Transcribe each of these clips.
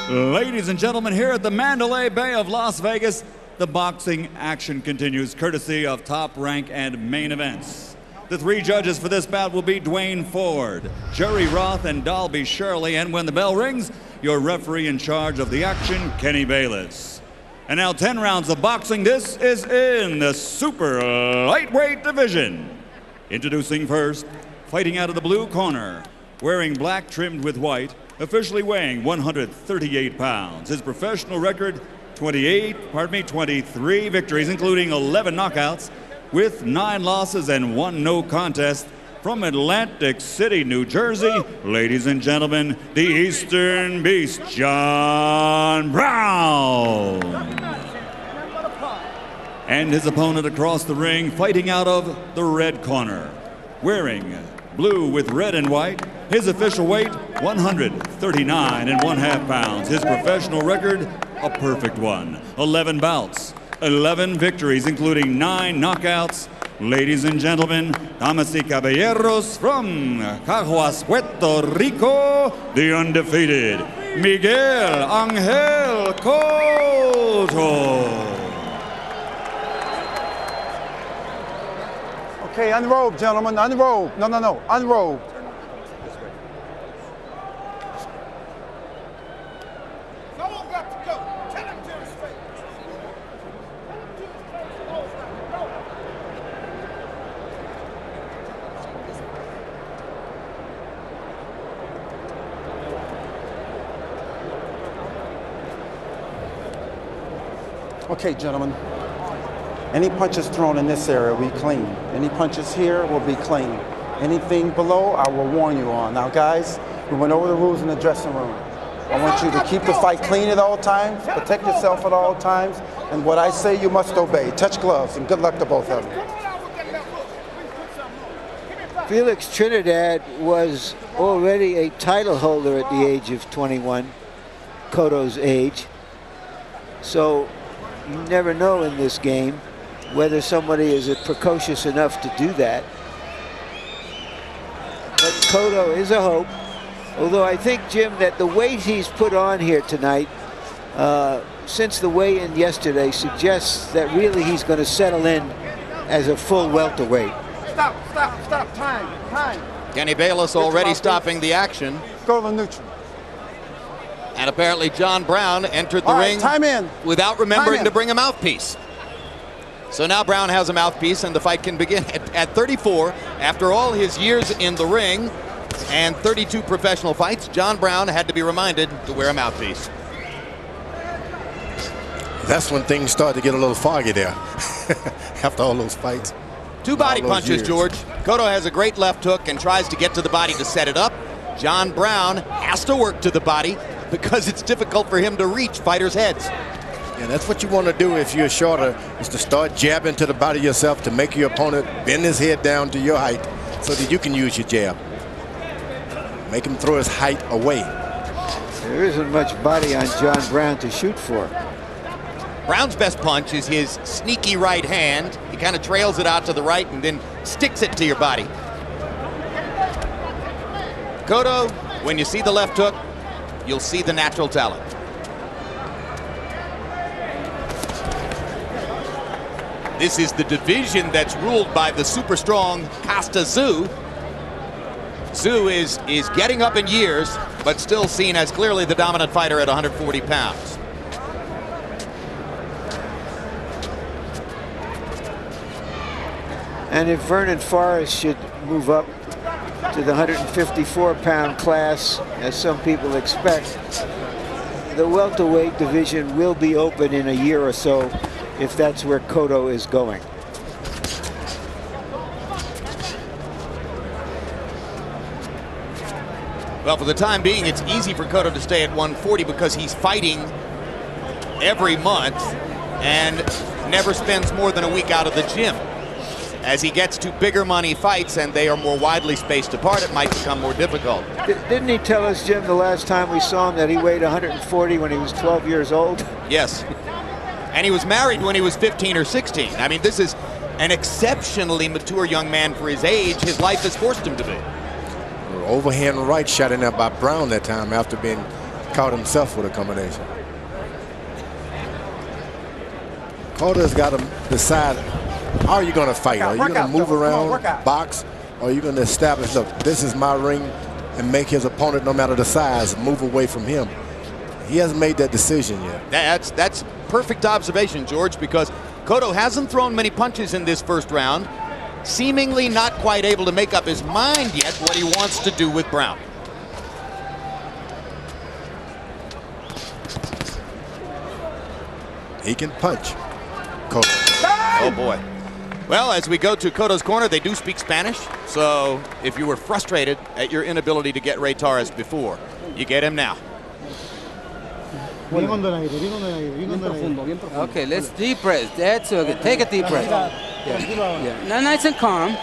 Ladies and gentlemen, here at the Mandalay Bay of Las Vegas, the boxing action continues courtesy of Top Rank and Main Events. The three judges for this bout will be Dwayne Ford, Jerry Roth, and Dalby Shirley. And when the bell rings, your referee in charge of the action, Kenny Bayless. And now 10 rounds of boxing. This is in the super lightweight division. Introducing first, fighting out of the blue corner, wearing black trimmed with white, officially weighing 138 pounds. His professional record, 23 victories, including 11 knockouts, with 9 losses and 1 no contest. From Atlantic City, New Jersey, ladies and gentlemen, the Eastern Beast, John Brown. And his opponent across the ring, fighting out of the red corner, wearing blue with red and white. His official weight, 139.5 pounds. His professional record, a perfect one. 11 bouts, 11 victories, including 9 knockouts. Ladies and gentlemen, damas y caballeros, from Caguas, Puerto Rico, the undefeated Miguel Ángel Cotto. Okay, unrobe, gentlemen, unrobe. No, unrobe. Someone got to go. Tell him to his face. Okay, gentlemen. Any punches thrown in this area will be clean. Any punches here will be clean. Anything below, I will warn you on. Now, guys, we went over the rules in the dressing room. I want you to keep the fight clean at all times, protect yourself at all times, and what I say you must obey. Touch gloves, and good luck to both of you. Felix Trinidad was already a title holder at the age of 21, Cotto's age. So you never know in this game whether somebody is precocious enough to do that. But Cotto is a hope, although I think, Jim, that the weight he's put on here tonight, since the weigh-in yesterday, suggests that really he's going to settle in as a full welterweight. Stop, time. Kenny Bayless already stopping the action. Go to neutral. And apparently John Brown entered the ring time in. without remembering to bring a mouthpiece. So now Brown has a mouthpiece and the fight can begin. At 34, after all his years in the ring and 32 professional fights, John Brown had to be reminded to wear a mouthpiece. That's when things start to get a little foggy there after all those fights. 2 body punches, years. George. Cotto has a great left hook and tries to get to the body to set it up. John Brown has to work to the body because it's difficult for him to reach fighters' heads. Yeah, that's what you want to do if you're shorter, is to start jabbing to the body yourself to make your opponent bend his head down to your height so that you can use your jab. Make him throw his height away. There isn't much body on John Brown to shoot for. Brown's best punch is his sneaky right hand. He kind of trails it out to the right and then sticks it to your body. Cotto, when you see the left hook, you'll see the natural talent. This is the division that's ruled by the super strong Costa Tszyu. Tszyu is getting up in years, but still seen as clearly the dominant fighter at 140 pounds. And if Vernon Forrest should move up to the 154-pound class, as some people expect, the welterweight division will be open in a year or so if that's where Cotto is going. Well, for the time being, it's easy for Cotto to stay at 140 because he's fighting every month and never spends more than a week out of the gym. As he gets to bigger money fights and they are more widely spaced apart, it might become more difficult. Didn't he tell us, Jim, the last time we saw him that he weighed 140 when he was 12 years old? Yes. And he was married when he was 15 or 16. I mean, this is an exceptionally mature young man for his age. His life has forced him to be. Overhand right shot in there by Brown that time after being caught himself with a combination. Cotto's got to decide, how are you going to fight? Are you going to move around, box, or are you going to establish, look, this is my ring, and make his opponent, no matter the size, move away from him? He hasn't made that decision yet. That's perfect observation, George, because Cotto hasn't thrown many punches in this first round, seemingly not quite able to make up his mind yet what he wants to do with Brown. He can punch, Cotto. Oh boy. Well, as we go to Cotto's corner, they do speak Spanish, so if you were frustrated at your inability to get Ray Torres before, you get him now. Okay, let's deep breath. That's okay. Take a deep breath. Yeah. Now nice and calm.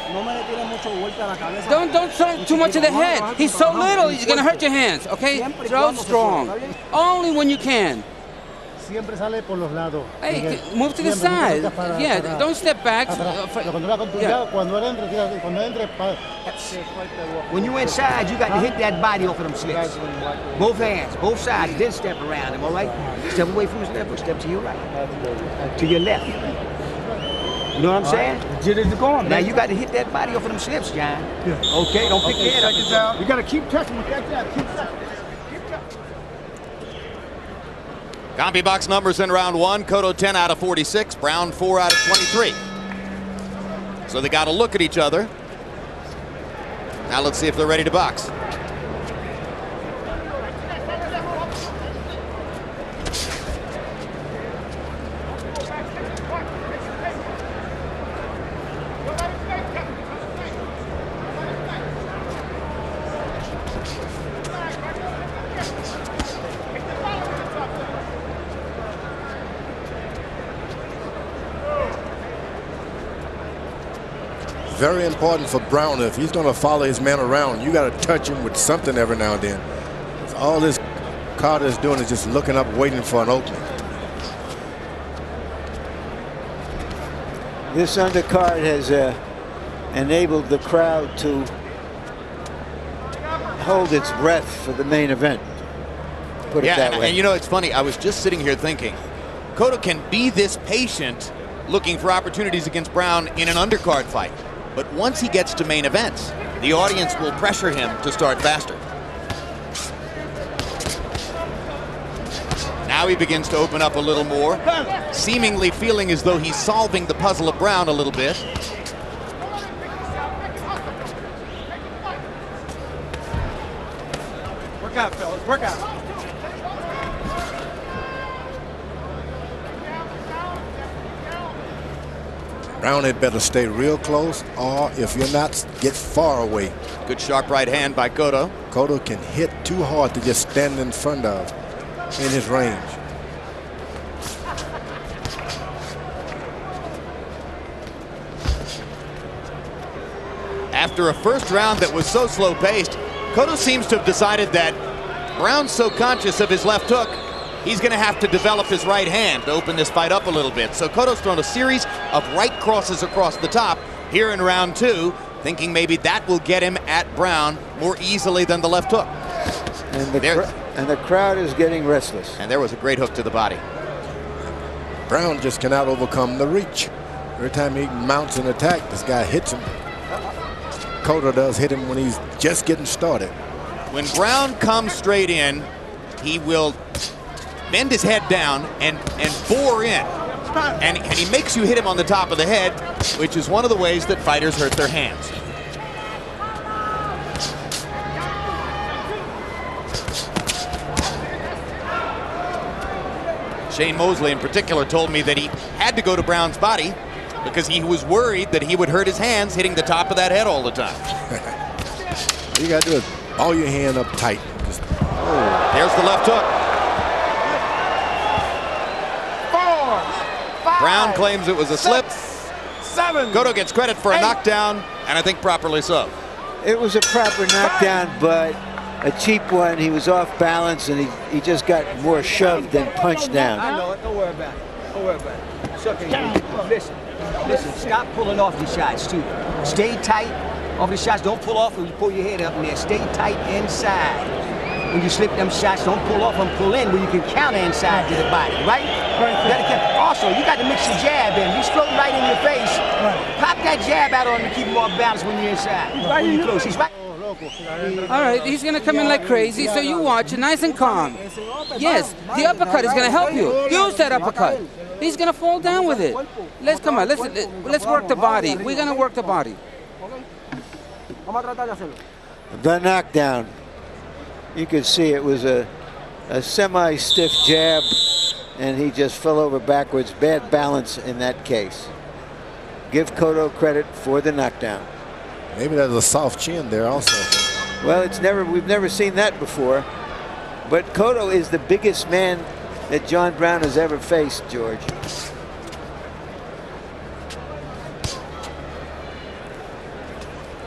Don't throw too much of the head. He's so little, he's gonna hurt your hands. Okay? Throw strong. Only when you can. Hey, move to the side. Yeah, don't step back. When you're inside, you got to hit that body off of them slips. Both hands, both sides, then step around him, all right? Step away from his left, step to your right. To your left. You know what I'm saying? Now you got to hit that body off of them slips, John. Okay, don't pick your head up. You got to keep touching with that jab. Keep touching. CompuBox numbers in round one. Cotto 10 out of 46, Brown 4 out of 23. So they got to look at each other. Now let's see if they're ready to box. Very important for Brown. If he's going to follow his man around, you got to touch him with something every now and then. All this Cotto is doing is just looking up, waiting for an opening. This undercard has enabled the crowd to hold its breath for the main event. Put it that way. And you know, it's funny. I was just sitting here thinking, Cotto can be this patient looking for opportunities against Brown in an undercard fight. But once he gets to main events, the audience will pressure him to start faster. Now he begins to open up a little more, seemingly feeling as though he's solving the puzzle of Brown a little bit. Work out, fellas, work out. Brown had better stay real close, or if you're not, get far away. Good sharp right hand by Cotto. Cotto can hit too hard to just stand in front of in his range. After a first round that was so slow paced, Cotto seems to have decided that Brown's so conscious of his left hook, he's going to have to develop his right hand to open this fight up a little bit. So Cotto's thrown a series of right crosses across the top here in round two, thinking maybe that will get him at Brown more easily than the left hook. And the crowd is getting restless. And there was a great hook to the body. Brown just cannot overcome the reach. Every time he mounts an attack, this guy hits him. Cotto does hit him when he's just getting started. When Brown comes straight in, he will bend his head down and bore in. And he makes you hit him on the top of the head, which is one of the ways that fighters hurt their hands. Shane Mosley in particular told me that he had to go to Brown's body because he was worried that he would hurt his hands hitting the top of that head all the time. All you got to do is ball your hand up tight. Just, There's the left hook. 4, 5, Brown claims it was a slip. 7. Cotto gets credit for a knockdown, and I think properly so. It was a proper knockdown, but a cheap one. He was off balance, and he just got more shoved than punched down. I know it. Don't worry about it. Don't worry about it. Sucker, listen. Stop pulling off these shots, too. Stay tight off the shots. Don't pull off when you pull your head up in there. Stay tight inside. When you slip them shots, don't pull off and pull in where you can counter inside to the body, right? You gotta keep, also, you got to mix your jab in. He's floating right in your face. Pop that jab out on him to keep him more balanced when you're inside. When you're close, he's right. All right, he's going to come in like crazy, so you watch it nice and calm. Yes, the uppercut is going to help you. Use that uppercut. He's going to fall down with it. Let's come on. Let's work the body. We're going to work the body. The knockdown. You could see it was a semi-stiff jab, and he just fell over backwards. Bad balance in that case. Give Cotto credit for the knockdown. Maybe there's a soft chin there also. Well, we've never seen that before. But Cotto is the biggest man that John Brown has ever faced, George.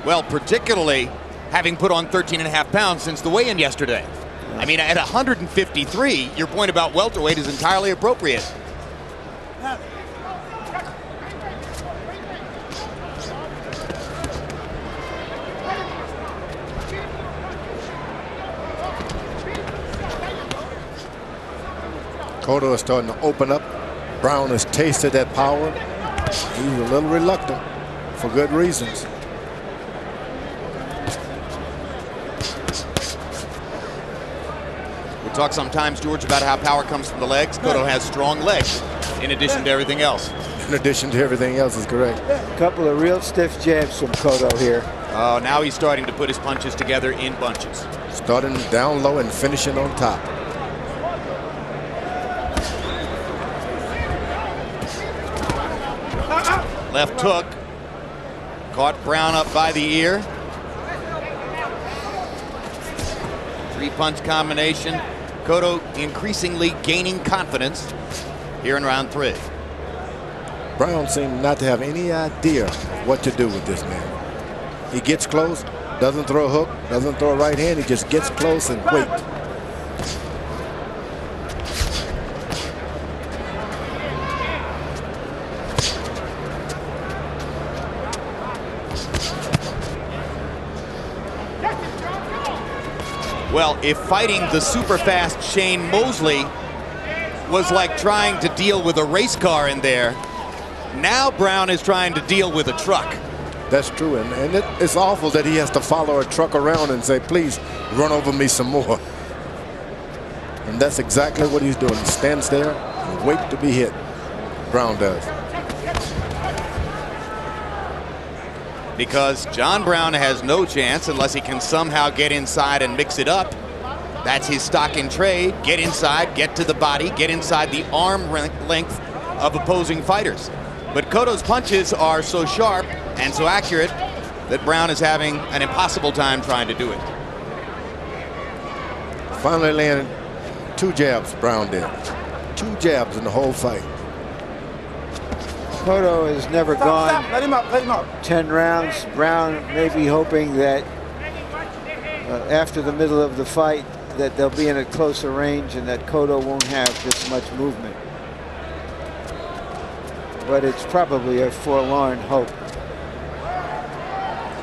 Well, particularly having put on 13.5 pounds since the weigh-in yesterday. I mean, at 153, your point about welterweight is entirely appropriate. Cotto is starting to open up. Brown has tasted that power. He's a little reluctant for good reasons. We talk sometimes, George, about how power comes from the legs. Cotto has strong legs in addition to everything else. In addition to everything else is correct. A couple of real stiff jabs from Cotto here. Oh, now he's starting to put his punches together in bunches. Starting down low and finishing on top. Left hook. Caught Brown up by the ear. Three-punch combination. Cotto increasingly gaining confidence here in round 3. Brown seemed not to have any idea of what to do with this man. He gets close, doesn't throw a hook, doesn't throw a right hand. He just gets close and wait. Well, if fighting the super fast Shane Mosley was like trying to deal with a race car in there, now Brown is trying to deal with a truck. That's true, and it's awful that he has to follow a truck around and say, please run over me some more. And that's exactly what he's doing. He stands there and waits to be hit. Brown does. Because John Brown has no chance unless he can somehow get inside and mix it up. That's his stock in trade. Get inside, get to the body, get inside the arm length of opposing fighters. But Cotto's punches are so sharp and so accurate that Brown is having an impossible time trying to do it. Finally landed 2 jabs, Brown did. 2 jabs in the whole fight. Cotto has never gone Let him up. 10 rounds. Brown may be hoping that after the middle of the fight that they'll be in a closer range and that Cotto won't have this much movement. But it's probably a forlorn hope.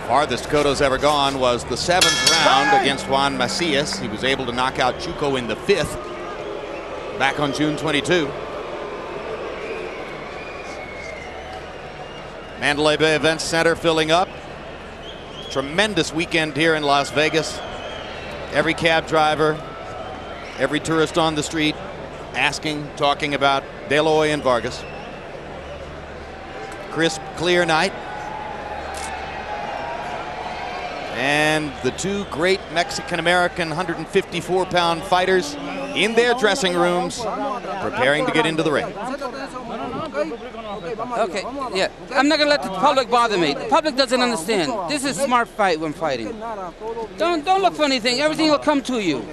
Farthest Cotto's ever gone was the 7th round against Juan Macias. He was able to knock out Chuco in the 5th back on June 22. Mandalay Bay Events Center filling up. Tremendous weekend here in Las Vegas. Every cab driver, every tourist on the street asking, talking about De La Hoya and Vargas. Crisp, clear night. And the 2 great Mexican-American 154-pound fighters in their dressing rooms preparing to get into the ring. Okay, yeah. I'm not going to let the public bother me. The public doesn't understand. This is a smart fight when fighting. Don't look for anything. Everything will come to you.